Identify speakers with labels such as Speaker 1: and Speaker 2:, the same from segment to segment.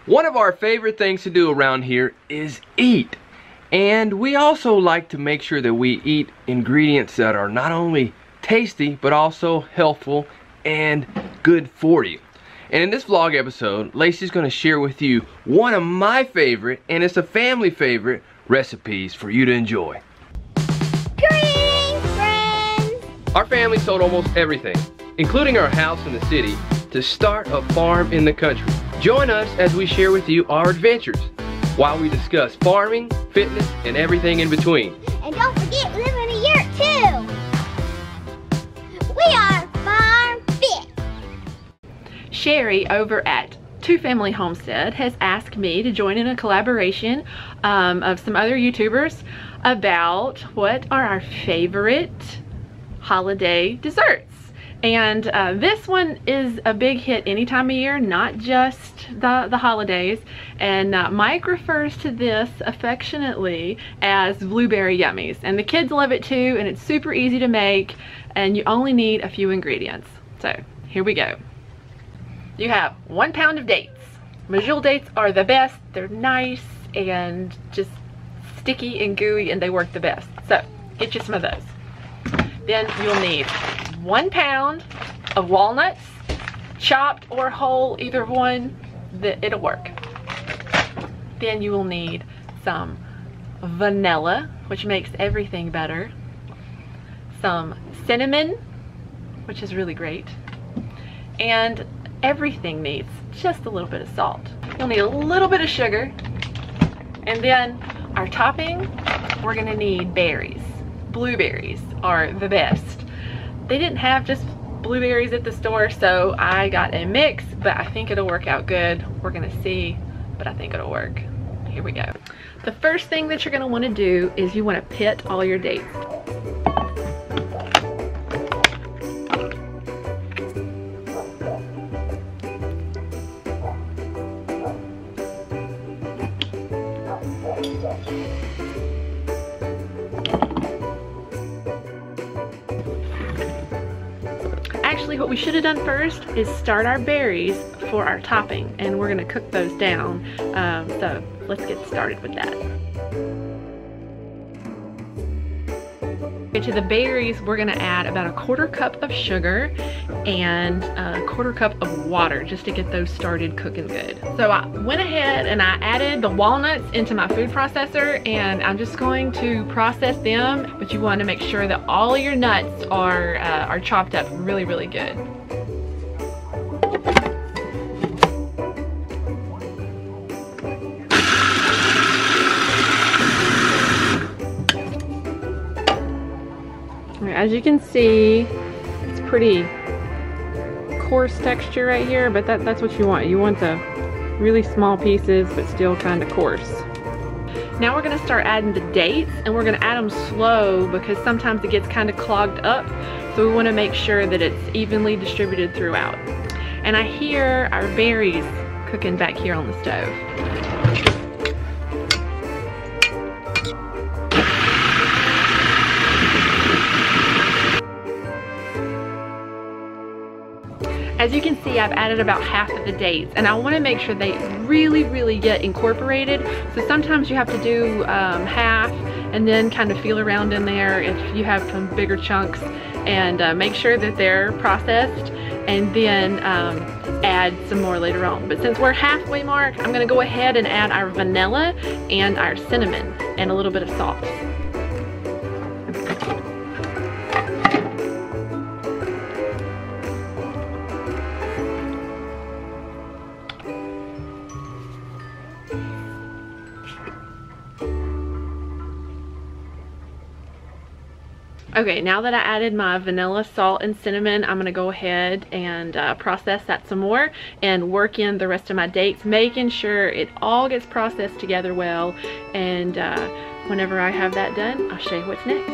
Speaker 1: One of our favorite things to do around here is eat. And we also like to make sure that we eat ingredients that are not only tasty, but also healthful and good for you. And in this vlog episode, Lacey's gonna share with you one of my favorite, and it's a family favorite, recipes for you to enjoy.
Speaker 2: Greetings, friends!
Speaker 1: Our family sold almost everything, including our house in the city, to start a farm in the country. Join us as we share with you our adventures, while we discuss farming, fitness, and everything in between.
Speaker 2: And don't forget, we live in a yurt too! We are Farm Fit!
Speaker 3: Sherry over at Two Family Homestead has asked me to join in a collaboration of some other YouTubers about what are our favorite holiday desserts. And this one is a big hit any time of year, not just the holidays. And Mike refers to this affectionately as blueberry yummies. And the kids love it too, and it's super easy to make, and you only need a few ingredients. So here we go. You have 1 pound of dates. Medjool dates are the best. They're nice and just sticky and gooey, and they work the best. So get you some of those. Then you'll need 1 pound of walnuts, chopped or whole, either one, it'll work. Then you will need some vanilla, which makes everything better. Some cinnamon, which is really great. And everything needs just a little bit of salt. You'll need a little bit of sugar. And then our topping, we're gonna need berries. Blueberries are the best. They didn't have just blueberries at the store, so I got a mix, but I think it'll work out good. We're gonna see, but I think it'll work. Here we go. The first thing that you're gonna wanna do is you wanna pit all your dates. Actually, what we should have done first is start our berries for our topping, and we're gonna cook those down. So let's get started with that. Okay, to the berries, we're gonna add about 1/4 cup of sugar and 1/4 cup of water just to get those started cooking good. So I went ahead and I added the walnuts into my food processor, and I'm just going to process them, but you want to make sure that all of your nuts are chopped up really, really good. As you can see, it's pretty coarse texture right here, but that's what you want. You want the really small pieces, but still kind of coarse. Now we're gonna start adding the dates, and we're gonna add them slow because sometimes it gets kind of clogged up. So we wanna make sure that it's evenly distributed throughout. And I hear our berries cooking back here on the stove. As you can see, I've added about half of the dates, and I want to make sure they really, really get incorporated. So sometimes you have to do half and then kind of feel around in there if you have some bigger chunks, and make sure that they're processed, and then add some more later on. But since we're halfway mark, I'm going to go ahead and add our vanilla and our cinnamon and a little bit of salt. Okay, now that I added my vanilla, salt, and cinnamon, I'm gonna go ahead and process that some more and work in the rest of my dates, making sure it all gets processed together well. And whenever I have that done, I'll show you what's next.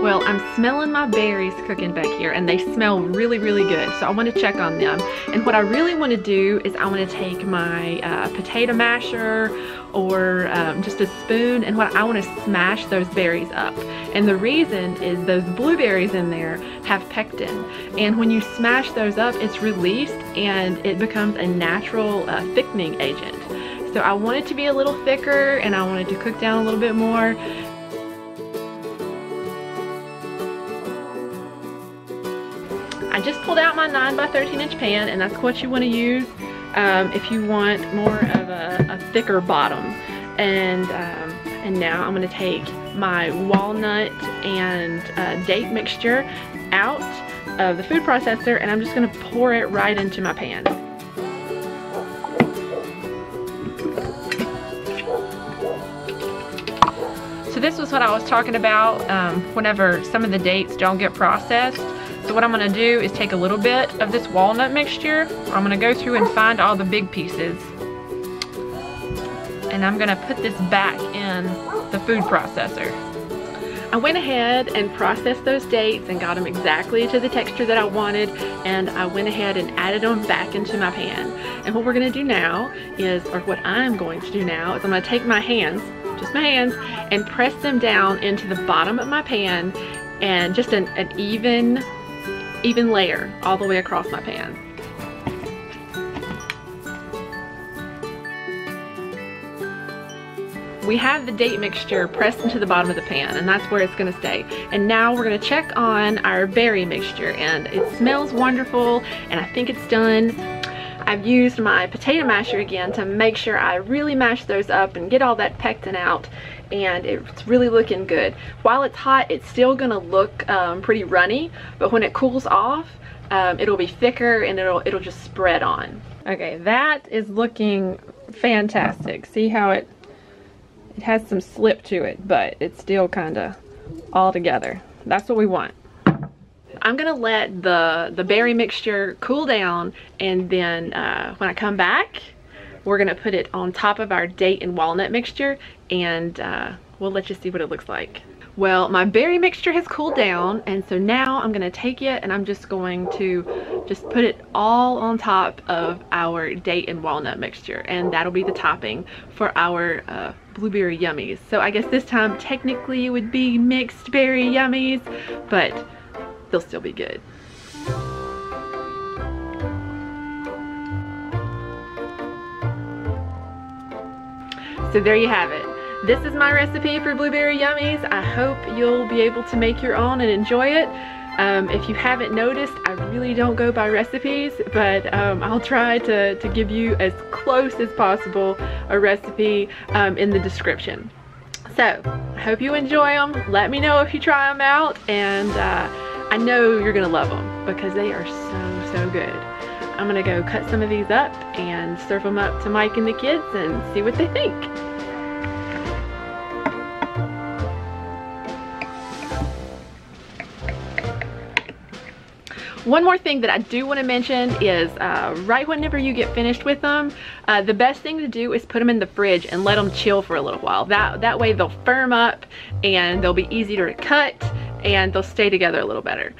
Speaker 3: Well, I'm smelling my berries cooking back here, and they smell really, really good. So I want to check on them. And what I really want to do is I want to take my potato masher or just a spoon, and what I want to smash those berries up. And the reason is those blueberries in there have pectin. And when you smash those up, it's released and it becomes a natural thickening agent. So I want it to be a little thicker, and I want it to cook down a little bit more. I just pulled out my 9 by 13 inch pan, and that's what you want to use if you want more of a thicker bottom. And now I'm going to take my walnut and date mixture out of the food processor, and I'm just going to pour it right into my pan. So this was what I was talking about whenever some of the dates don't get processed. So what I'm gonna do is take a little bit of this walnut mixture. I'm gonna go through and find all the big pieces. And I'm gonna put this back in the food processor. I went ahead and processed those dates and got them exactly to the texture that I wanted, and I went ahead and added them back into my pan. And what we're gonna do now is, or what I'm going to do now, is I'm gonna take my hands, just my hands, and press them down into the bottom of my pan, and just an even layer all the way across my pan. We have the date mixture pressed into the bottom of the pan, and that's where it's gonna stay. And now we're gonna check on our berry mixture, and it smells wonderful, and I think it's done. I've used my potato masher again to make sure I really mash those up and get all that pectin out, and it's really looking good. While it's hot, it's still gonna look pretty runny, but when it cools off, it'll be thicker and it'll just spread on. Okay, that is looking fantastic. See how it has some slip to it, but it's still kind of all together. That's what we want. I'm gonna let the berry mixture cool down, and then when I come back, we're gonna put it on top of our date and walnut mixture, and we'll let you see what it looks like. Well, my berry mixture has cooled down, and so now I'm gonna take it and I'm just going to just put it all on top of our date and walnut mixture, and that'll be the topping for our blueberry yummies. So I guess this time technically it would be mixed berry yummies, but they'll still be good. So there you have it. This is my recipe for blueberry yummies. I hope you'll be able to make your own and enjoy it. If you haven't noticed, I really don't go by recipes, but I'll try to give you as close as possible a recipe in the description. So I hope you enjoy them. Let me know if you try them out, and I know you're gonna love them because they are so good. I'm gonna go cut some of these up and serve them up to Mike and the kids and see what they think. One more thing that I do want to mention is right whenever you get finished with them, the best thing to do is put them in the fridge and let them chill for a little while. That way they'll firm up and they'll be easier to cut and they'll stay together a little better.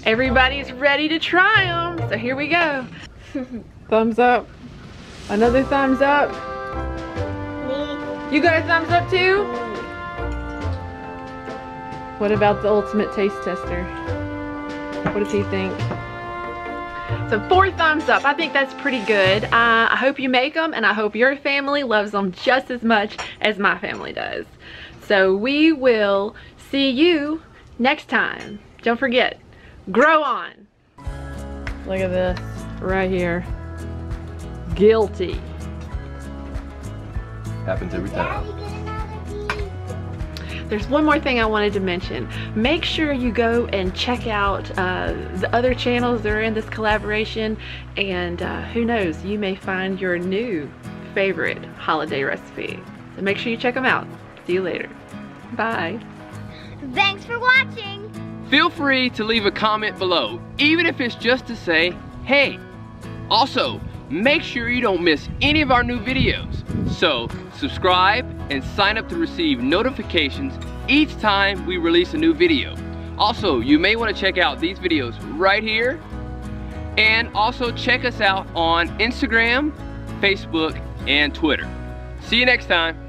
Speaker 3: Everybody's ready to try them, so here we go. Thumbs up. Another thumbs up. You got a thumbs up too? What about the ultimate taste tester? What does he think? So 4 thumbs up. I think that's pretty good. I hope you make them, and I hope your family loves them just as much as my family does. So we will see you next time. Don't forget, grow on. Look at this right here. Guilty.
Speaker 1: Happens every time.
Speaker 3: There's one more thing I wanted to mention. Make sure you go and check out the other channels that are in this collaboration, and who knows, you may find your new favorite holiday recipe. So make sure you check them out. See you later. Bye.
Speaker 2: Thanks for watching.
Speaker 1: Feel free to leave a comment below, even if it's just to say, hey. Also, make sure you don't miss any of our new videos. So subscribe and sign up to receive notifications each time we release a new video. Also, you may want to check out these videos right here, and also check us out on Instagram, Facebook, and Twitter. See you next time.